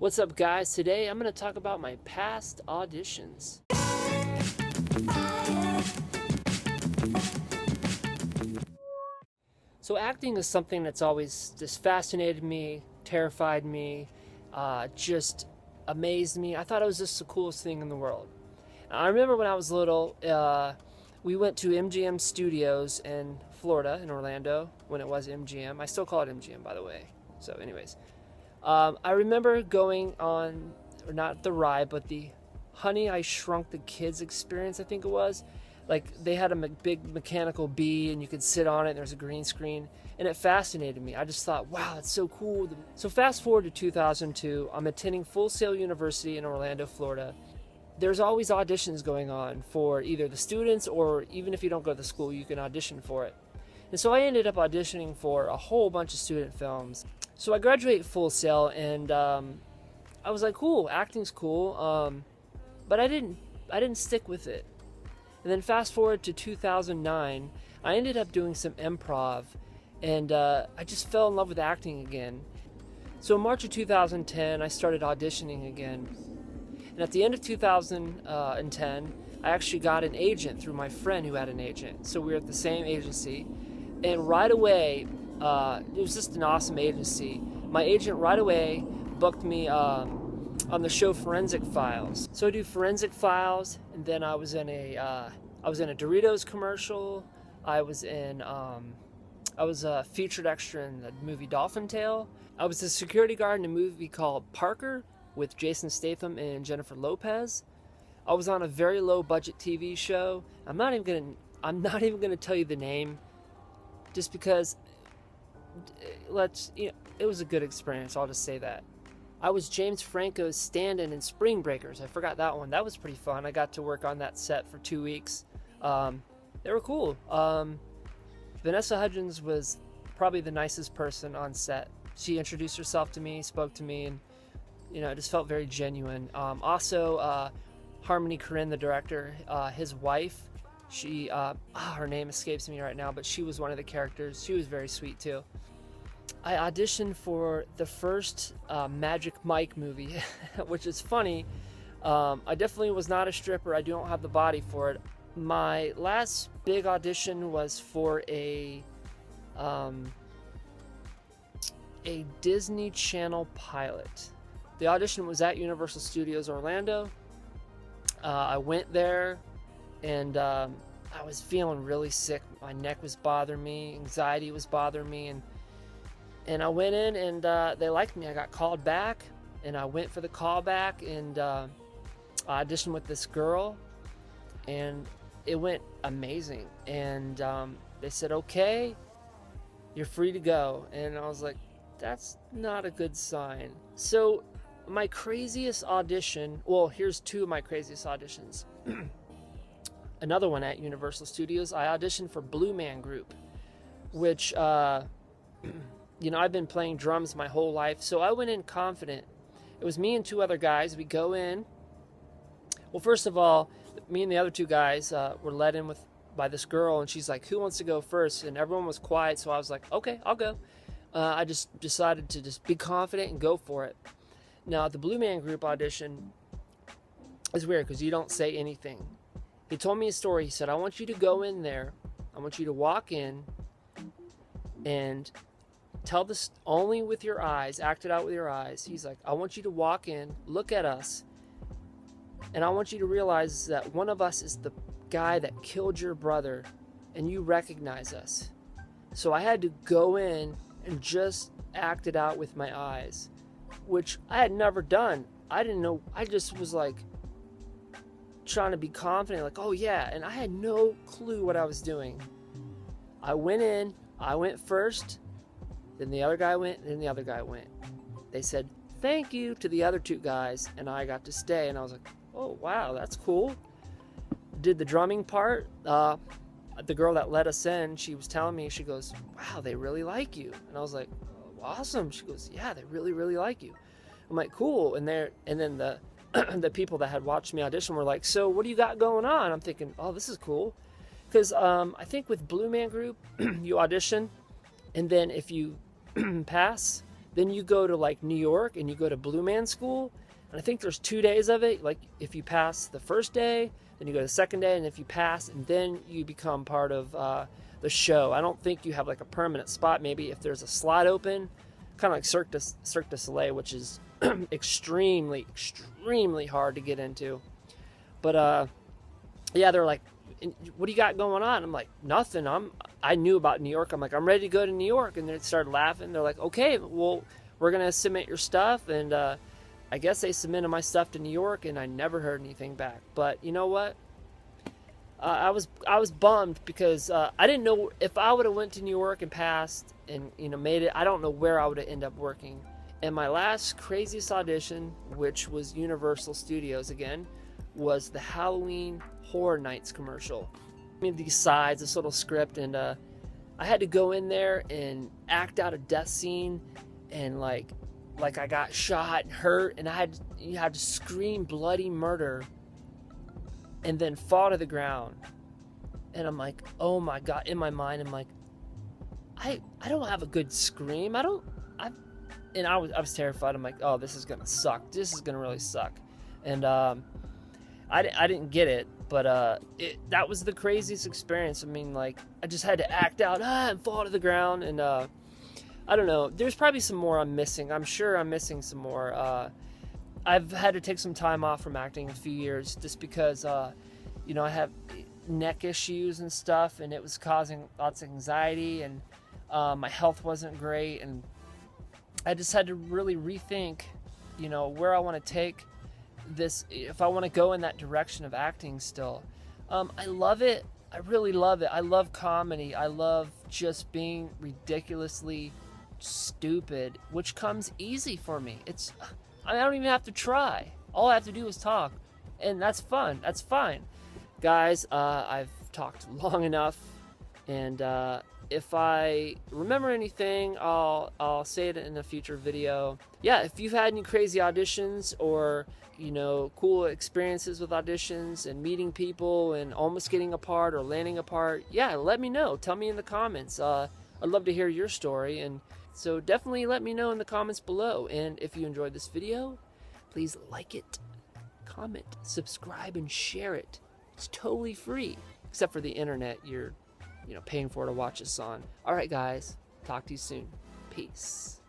What's up, guys? Today I'm going to talk about my past auditions. So acting is something that's always just fascinated me, terrified me, just amazed me. I thought it was just the coolest thing in the world. I remember when I was little, we went to MGM Studios in Florida, in Orlando, when it was MGM. I still call it MGM, by the way. So anyways, I remember going on, or not the ride, but the Honey, I Shrunk the Kids experience, I think it was. Like, they had a big mechanical bee, and you could sit on it, and there's a green screen, and it fascinated me. I just thought, wow, that's so cool. So fast forward to 2002, I'm attending Full Sail University in Orlando, Florida. There's always auditions going on for either the students, or even if you don't go to the school, you can audition for it. And so I ended up auditioning for a whole bunch of student films. So I graduated Full Sail, and I was like, cool, acting's cool, but I didn't stick with it. And then fast forward to 2009, I ended up doing some improv, and I just fell in love with acting again. So in March of 2010, I started auditioning again. And at the end of 2010, I actually got an agent through my friend who had an agent. So we were at the same agency, and right away, it was just an awesome agency. My agent right away booked me on the show Forensic Files. So I do Forensic Files, and then I was in a Doritos commercial. I was a featured extra in the movie Dolphin Tale. I was a security guard in a movie called Parker with Jason Statham and Jennifer Lopez. I was on a very low budget TV show. I'm not even gonna tell you the name, just because it was a good experience. I'll just say that. I was James Franco's stand-in in Spring Breakers. I forgot that one. That was pretty fun. I got to work on that set for 2 weeks. They were cool. Vanessa Hudgens was probably the nicest person on set. She introduced herself to me, spoke to me, and it just felt very genuine. Also, Harmony Korine, the director, his wife, she, her name escapes me right now, but she was one of the characters. She was very sweet too. I auditioned for the first Magic Mike movie, which is funny. I definitely was not a stripper. I don't have the body for it. My last big audition was for a Disney Channel pilot. The audition was at Universal Studios Orlando. I went there, and I was feeling really sick. My neck was bothering me, anxiety was bothering me, and I went in, and they liked me. I got called back, and I went for the callback, and I auditioned with this girl, and it went amazing. And they said, okay, you're free to go. And I was like, that's not a good sign. So my craziest audition, well, here's two of my craziest auditions. Another one at Universal Studios, I auditioned for Blue Man Group, which I've been playing drums my whole life, so I went in confident. It was me and two other guys. We go in. Well, first of all, me and the other two guys were led in by this girl, and she's like, who wants to go first? And everyone was quiet, so I was like, okay, I'll go. I just decided to just be confident and go for it. Now, the Blue Man Group audition is weird because you don't say anything. He told me a story. He said, I want you to go in there. I want you to walk in and tell this only with your eyes, act it out with your eyes. He's like, I want you to walk in, look at us, and I want you to realize that one of us is the guy that killed your brother, and you recognize us. So I had to go in and just act it out with my eyes, which I had never done. I didn't know. I just was like trying to be confident, like, oh yeah, and I had no clue what I was doing. I went in, I went first, then the other guy went, then the other guy went. They said thank you to the other two guys, and I got to stay, and I was like, oh wow, that's cool. Did the drumming part. The girl that let us in, she was telling me, she goes, wow, they really like you. And I was like, awesome. She goes, yeah, they really, really like you. I'm like, cool. And then the the people that had watched me audition were like, so what do you got going on? I'm thinking, oh, this is cool. Because I think with Blue Man Group, you audition, and then if you pass, Then you go to like New York and you go to Blue Man School, and I think there's 2 days of it. Like if you pass the first day, then you go to the second day, and if you pass, and then you become part of the show. I don't think you have like a permanent spot. Maybe if there's a slot open, kind of like Cirque du Soleil, which is extremely hard to get into. But yeah, they're like, what do you got going on? I'm like, nothing. I knew about New York. I'm like, I'm ready to go to New York. And they started laughing. They're like, okay, well, we're going to submit your stuff. And I guess they submitted my stuff to New York, and I never heard anything back. But you know what? I was bummed because I didn't know if I would have went to New York and passed and made it. I don't know where I would have ended up working. And my last Craziest audition, which was Universal Studios again, was the Halloween Horror Nights commercial. I mean, these sides, this little script, and I had to go in there and act out a death scene, and like I got shot and hurt, and I had to scream bloody murder, and then fall to the ground. And I'm like, oh my God! In my mind, I'm like, I don't have a good scream. I was terrified. I'm like, oh, this is gonna suck. This is gonna really suck, and I didn't get it, but that was the craziest experience. I mean, like, I just had to act out and fall to the ground, and I don't know. There's probably some more I'm missing. I'm sure I'm missing some more. I've had to take some time off from acting a few years just because, I have neck issues and stuff, and it was causing lots of anxiety, and my health wasn't great, and I just had to really rethink, where I want to take this, if I want to go in that direction of acting still. I love it. I really love it. I love comedy. I love just being ridiculously stupid, which comes easy for me. I don't even have to try. All I have to do is talk, and that's fun. That's fine. Guys, I've talked long enough, and if I remember anything, I'll say it in a future video. Yeah, if you've had any crazy auditions or cool experiences with auditions and meeting people and almost getting a part or landing a part, yeah, let me know. Tell me in the comments. I'd love to hear your story, and so definitely let me know in the comments below. And if you enjoyed this video, please like it, comment, subscribe, and share it. It's totally free, except for the internet you're paying for to watch this on. All right, guys, talk to you soon. Peace.